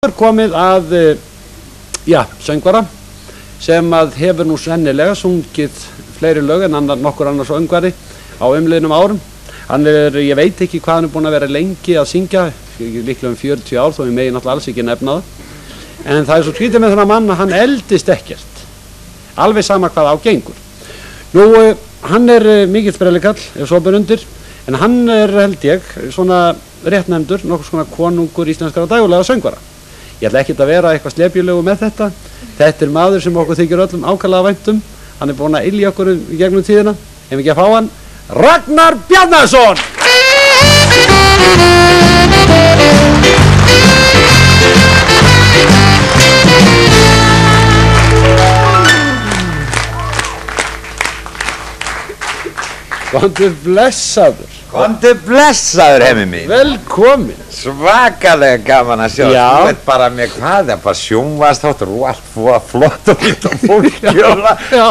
er komið að söngvara sem að hefur nú sennilega sungið fleiri lög en nokkur annar söngvari á umliðnum árum. Hann ég veit ekki hvað hann er búinn að vera lengi að syngja, líklega 40 ár, þó ég megi náttúrulega alls ekki nefna það. En það er svo skrítið með þennan mann að hann eldist ekkert, alveg sama hvað á gengur. Nú, hann mikill sprellikall, ef svo ber undir, en hann held ég svona réttnefndur, nokkur svona konungur íslenskara dægulega söngvara. Ég ætla ekki að vera eitthvað slepjulegu með þetta. Þetta maður sem okkur þykir öllum ákaflega vænt um. Hann búinn að ylja okkur í gegnum tíðina. Ef ekki að fá hann, Ragnar Bjarnason! Komdu blessaður. Komdu blessaður, hemmi mín. Velkomin. Svakalega gaman að sjá. Já. Þú veit bara með hvað, það er bara sjónvarpsþáttur og allt flott og lít og fólk.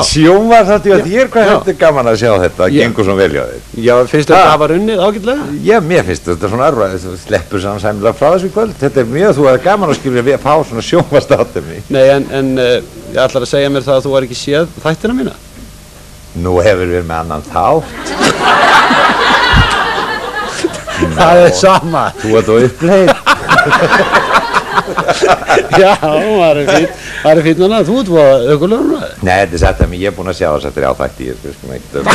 Sjónvarpsþáttur og þér, hvað þetta gaman að sjá þetta? Það gengur svona vel hjá þér. Já, finnst þetta að hafa runnið ágætlega? Já, mér finnst þetta svona arvað, þú sleppur samsæmilega frá þessu kvöld. Þetta mjög, þú er gaman að skilja við að fá svona sjónvarpsþáttur mig. Nei, en ég ætlar að segja mér það að þú ekki séð þættina mína. Nú hefur við með annan þátt. Það sama. Þú ert á uppleið. Já, það fínt núna. Þú ert búið að aukulega núna. Nei, þetta satt að mig, ég er búinn að sjá þess að þetta á þætti, ég sko ekki döma.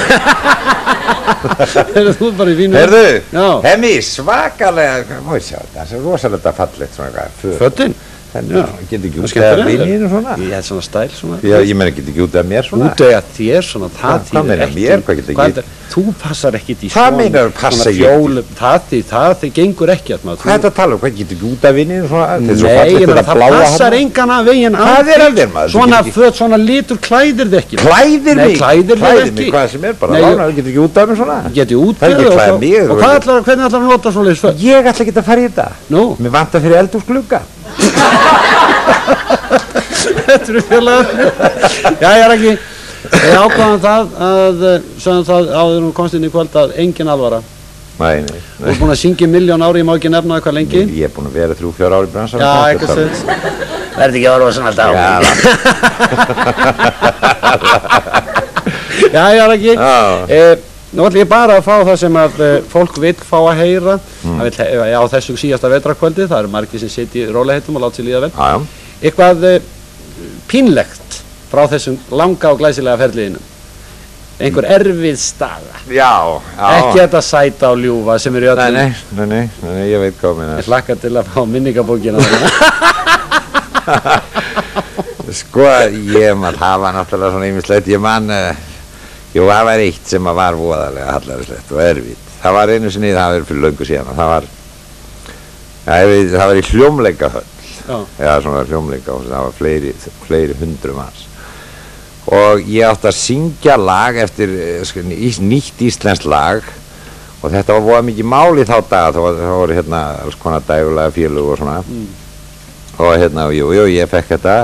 Þú ert bara í fínu. Heyrðu, Já. Hemmi, svakalega, má ég sjá þetta, það er rosalega fallegt svona hvað. Fötin? Þannig, getur ekki út af vinninu svona? Ég hef svona stæl svona. Já, ég meina, getur ekki út af mér svona? Út af þér svona, það Hvað meinar mér, hvað getur ekki? Þú passar ekkit í Hvað meinar passa ég ekki? Það gengur ekki að maður. Hvað er þetta að tala um, hvað getur ekki út af vinninu svona? Nei, ég meina, það passar engan að veginn að Hvað er að þér maður? Svona föt, svona litur klæðir þig ekki. Klæðir mig? Nei, klæðir þig ekki. Mig hvað sem er bara, lána, getur ekki út af mér svona? Geti út Það er ekki klæða mig. Og hvernig ætlar að nota svoleiðis föt? Ég ætla ekki að fara í þetta. Nú? Mér vantar fyrir eldhúsglugga. Þetta fjarlægar. Já, ég ekki. Ég ákvaðan það að, sögum það áður nú komst inn í kvöld að engin alvara. Nei. Þú ert búinn að syngja 1.000.000 ári, ég má ekki nefna það hvað lengi. Ég er búinn að vera 3-4 ári í bransanum. Já, eitthvað svolítið. Verði ekki að horfa svona alltaf á mig. Já, ég ekki. Nú ætlum ég bara að fá það sem að fólk vill fá að heyra. Á þessu síðasta vetrakvöldi, það eru margir sem sitja í rólegheitum og láta sér líða vel. Eitthvað pínlegt frá þessum langa og glæsilega ferliðinu. Einhver erfið staða. Já. Ekki þetta sæta og ljúfa sem eru í öllum. Nei, ég veit hvað minna. Ég hlakka til að fá minningabókina. Sko, það var náttúrulega svona ýmislegt. Það var eitt sem var voðalega hallærislegt og erfitt. Það var einu sinni, það var fyrir löngu síðan. Það var í hljómleikahöll. Já, svona hljómleikahöll. Það var fleiri 100 manns. Og ég átti að syngja lag eftir nýtt íslenskt lag. Og þetta var voða mikið mál í þá daga. Það voru alls konar dægulega félög og svona. Og ég fekk þetta.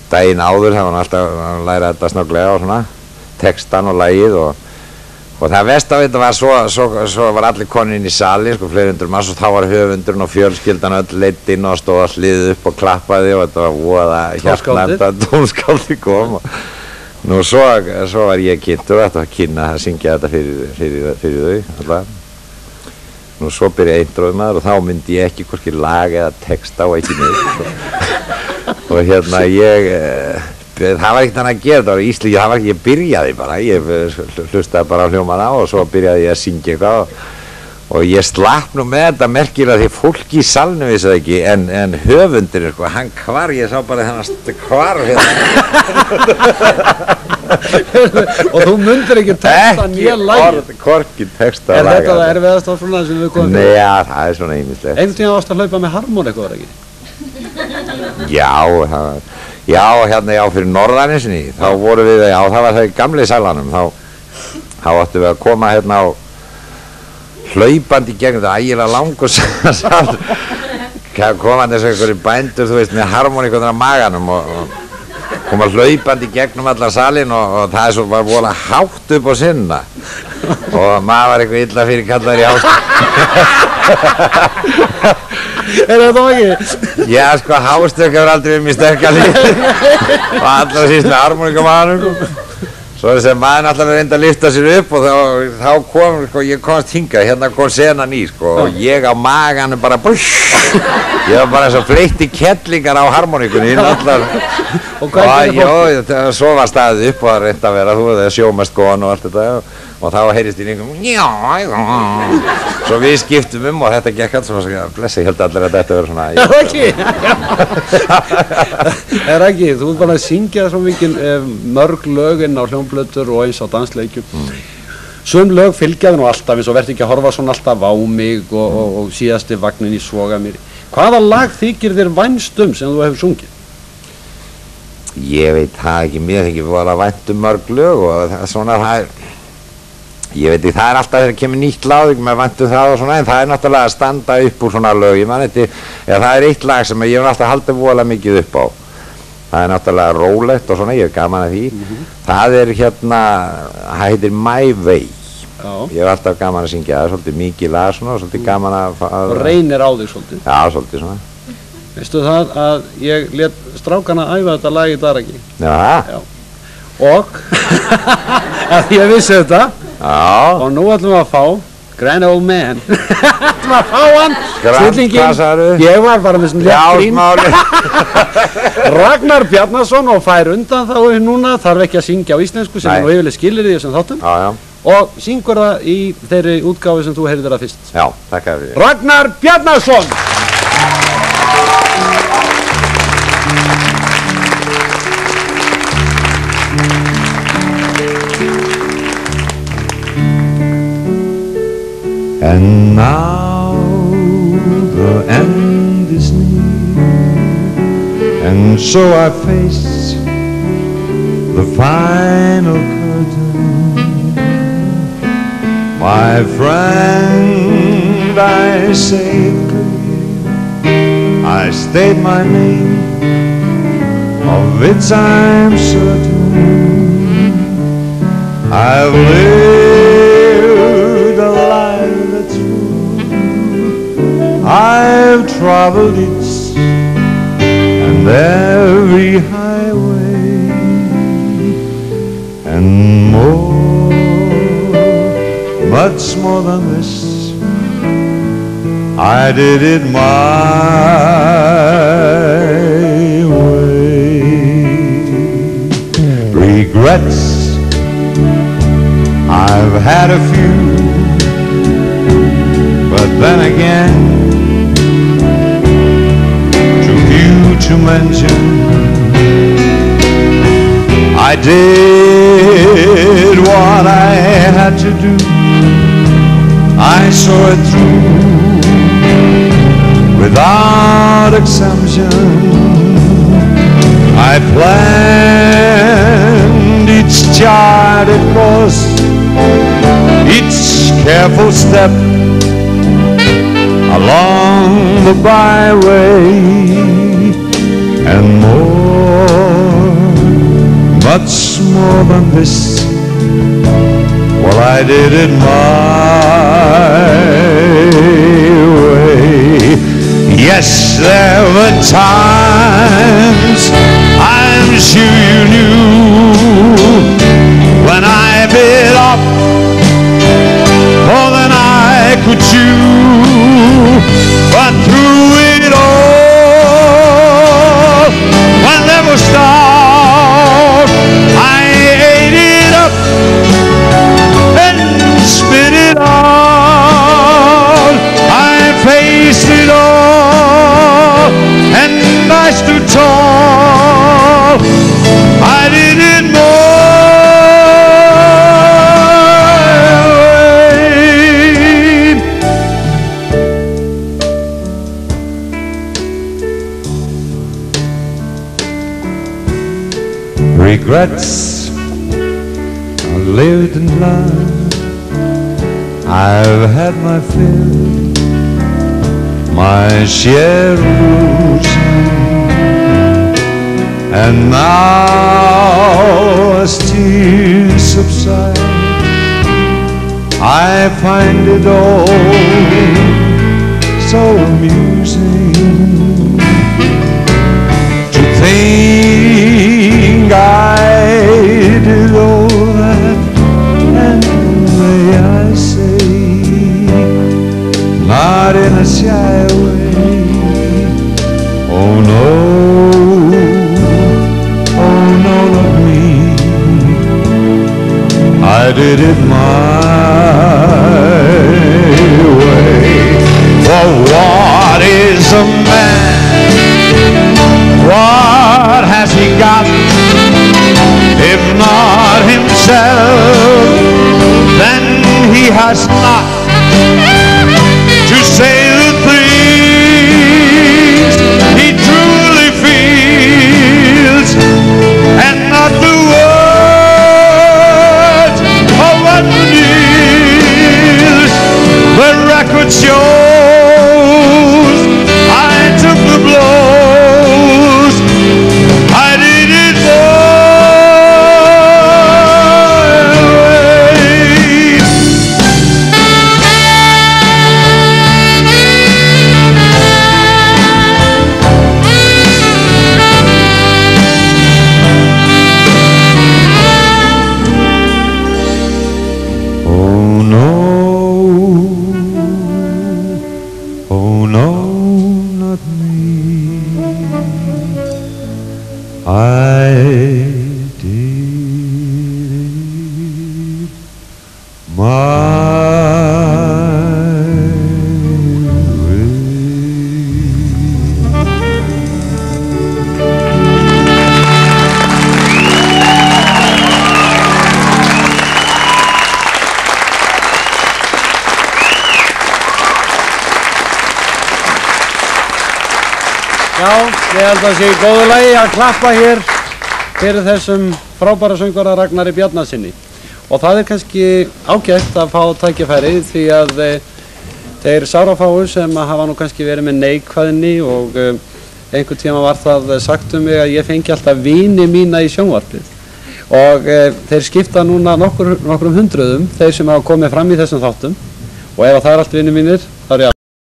Daginn áður, það var alltaf að læra þetta snögglega og svona. Textan og lagið og það verst af þetta var svo var allir konur inn í salin, fleiri 100 manns og þá var höfundurinn og fjölskyldan öll leidd inn og stóð að hliðið upp og klappaði og þetta var voða hjartnæmt að tónskáldi kom og nú svo var ég kynntur að kynna að syngja þetta fyrir þau alltaf. Nú svo byrjaði introið maður og þá myndi ég ekki hvorki lag eða texta og ekki neitt og það var ekkert hann að gera, það var íslíki, ég byrjaði bara, ég hlustaði bara á hljómana og svo byrjaði ég að syngja eitthvað og ég slapp nú með þetta merkilega því fólki í salnum vissi það ekki, en höfundur, hann hvar, ég sá bara þennast hvar Og þú mundir ekki texta nýja lagi? Hvorki texta laga. Er þetta það erfiðast á svona sem við komum? Nei, já, það er svona ýmislegt. Einhvern tíma varst að hlaupa með harmón eitthvað, var ekki? Já, fyrir Norðanesinni, þá voru við, það var það í gamli sælanum, þá áttum við að koma á hlaupandi í gegnum, það ægilega langur sal, komandi eins og einhverju bændur, þú veist, með harmoníkunar á maganum og koma hlaupandi í gegnum allar salin og það var voðalega hátt upp á sinna og maður var eitthvað illa fyrir kallar í ástæð. það ekki? Já, sko, hástökk hefur aldrei verið mér sterkalið og allra síst með harmoníkumaðurinn. Svo sem maður náttúrulega reyndi að lyfta sér upp og þá kom, sko, ég komst hingað, hérna kom senan í, sko, og ég á maganum bara ég var bara eins og fleitti kettlingar á harmoníkunni allar. Og hvað gerði fólk? Svo var staðið upp og það reyndi að vera, þú veist, sjómast góðan og allt þetta og þá heyrist í einhverjum svo við skiptum og þetta gekk alls og blessa, ég held allir að þetta verður svona Raggi, þú ert bara að syngja svo mikið mörg lögin á hljómplötur og eins á dansleikjum sum lög fylgja nú alltaf eins og verður ekki að horfa svona alltaf á mig og síðasti vagnin í Sogamýri. Hvaða lag þykir þér vænst sem þú hefur sungið? Ég veit það ekki, mér þykir bara vænt mörg lög og það er svona ég veit ekki, það er alltaf þegar kemur nýtt lag með væntum það og svona en það er náttúrulega að standa upp úr svona lög það er eitt lag sem ég hef alltaf haldið voðalega mikið upp á það er náttúrulega rólegt og svona, ég hef gaman að því það er hérna, það heitir My Way ég hef alltaf gaman að syngja, það er svolítið mikið lag svona og svolítið gaman að og reynir á þig svolítið já, svolítið svona veistu það að ég let strákana æfa þetta lag í dag ekki já og að ég vissi þetta já. Og nú ætlum við að fá Grand Old Man ætlum að fá hann snillinginn ég var bara með svona létt grín Ragnar Bjarnason og fær undan þá núna þarf ekki að syngja á íslensku sem nú yfirlega skilir í þessum þáttum og syngur það í þeirri útgáfu sem þú heyrðir það fyrst já, takk fyrir Ragnar Bjarnason And now the end is near, and so I face the final curtain. My friend, I say clear, I state my name, of it I'm certain. I've lived a life that's full, I've traveled its and every highway and more, much more than this. I did it my way. Regrets, I've had a few, but then again, too few to mention. I did what I had to do, I saw it through without exemption. I planned each charted course, each careful step along the byway, and more, much more than this. Well, I did it my way. Yes, there were times, I'm sure you knew, when I bit off more than I could chew. But through it all, when there was doubt, I ate it up and spit it out. I faced it all and I stood tall. I did it my way. Regrets, I've lived and loved, I've had my fill, my share of losing, and now as tears subside, I find it all so amusing. guided all that and may I say, not in a shy way. Oh no, not me. I did it my way. For what is a man? What has he got? If not himself, then he has not to say the things he truly feels, and not the words of what needs. The record shows I took the blows. I did it Já, ég held að það sé í góðu lagi að klappa hér fyrir þessum frábæra söngvara Ragnari Bjarnasyni. Og það kannski ágætt að fá tækifæri því að þeir sárafáu sem hafa nú kannski verið með neikvæðni og einhvern tíma var það sagt mig að ég fengi alltaf vini mína í sjónvarpið. Og þeir skipta núna nokkrum hundruðum, þeir sem hafa komið fram í þessum þáttum. Og ef það allt vinir mínir, þá er ég